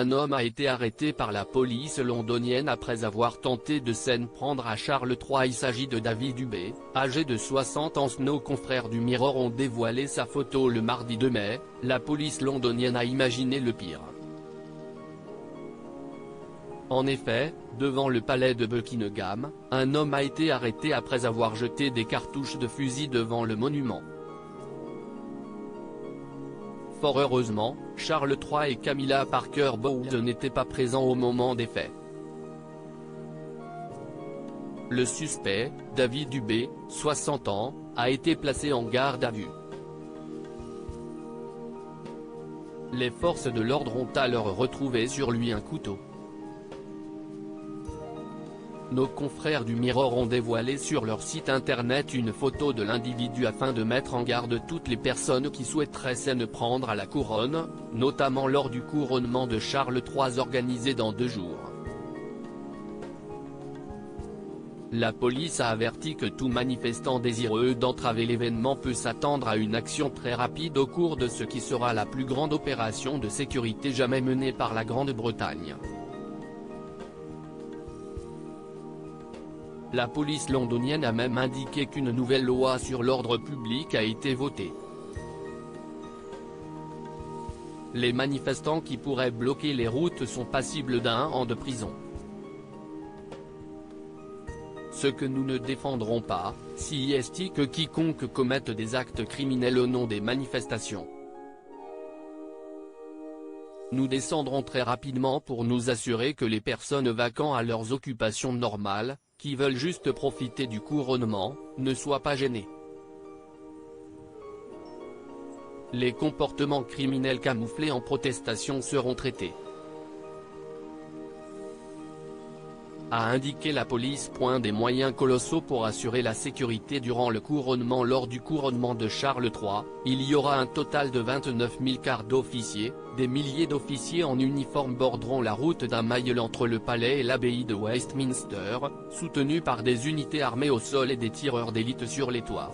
Un homme a été arrêté par la police londonienne après avoir tenté de s'en prendre à Charles III. Il s'agit de David Dubé, âgé de 60 ans. Nos confrères du Mirror ont dévoilé sa photo le mardi 2 mai, la police londonienne a imaginé le pire. En effet, devant le palais de Buckingham, un homme a été arrêté après avoir jeté des cartouches de fusil devant le monument. Fort heureusement, Charles III et Camilla Parker Bowles n'étaient pas présents au moment des faits. Le suspect, David Dubé, 60 ans, a été placé en garde à vue. Les forces de l'ordre ont alors retrouvé sur lui un couteau. Nos confrères du Mirror ont dévoilé sur leur site internet une photo de l'individu afin de mettre en garde toutes les personnes qui souhaiteraient s'en prendre à la couronne, notamment lors du couronnement de Charles III organisé dans 2 jours. La police a averti que tout manifestant désireux d'entraver l'événement peut s'attendre à une action très rapide au cours de ce qui sera la plus grande opération de sécurité jamais menée par la Grande-Bretagne. La police londonienne a même indiqué qu'une nouvelle loi sur l'ordre public a été votée. Les manifestants qui pourraient bloquer les routes sont passibles d'1 an de prison. Ce que nous ne défendrons pas, c'est que quiconque commette des actes criminels au nom des manifestations. Nous descendrons très rapidement pour nous assurer que les personnes vaquant à leurs occupations normales, qui veulent juste profiter du couronnement, ne soient pas gênées. Les comportements criminels camouflés en protestation seront traités, a indiqué la police. Des moyens colossaux pour assurer la sécurité durant le couronnement. Lors du couronnement de Charles III, il y aura un total de 29 000 quarts d'officiers, des milliers d'officiers en uniforme borderont la route d'un mile entre le palais et l'abbaye de Westminster, soutenus par des unités armées au sol et des tireurs d'élite sur les toits.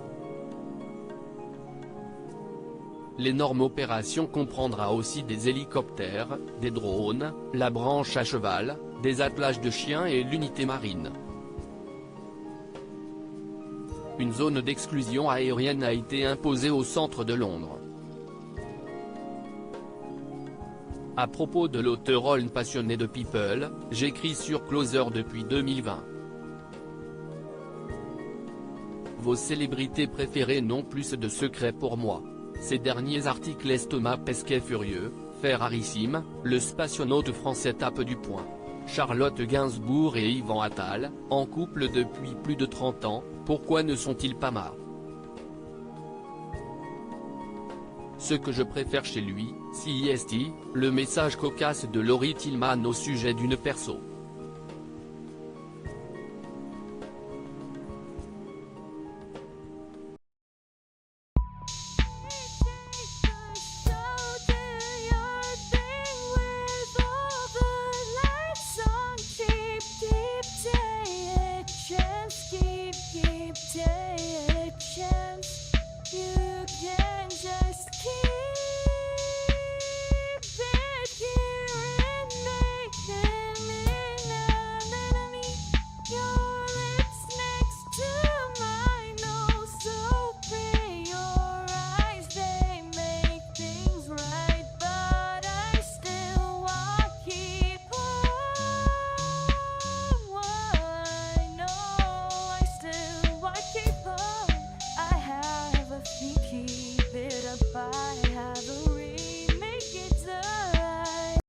L'énorme opération comprendra aussi des hélicoptères, des drones, la branche à cheval, des attelages de chiens et l'unité marine. Une zone d'exclusion aérienne a été imposée au centre de Londres. À propos de l'auteur Oln passionné de People, j'écris sur Closer depuis 2020. Vos célébrités préférées n'ont plus de secrets pour moi. Ces derniers articles laissent Thomas Pesquet furieux, fait rarissime, le spationaute français tape du poing. Charlotte Gainsbourg et Yvan Attal, en couple depuis plus de 30 ans, pourquoi ne sont-ils pas mariés? Ce que je préfère chez lui, c'est le message cocasse de Laurie Tillman au sujet d'une perso.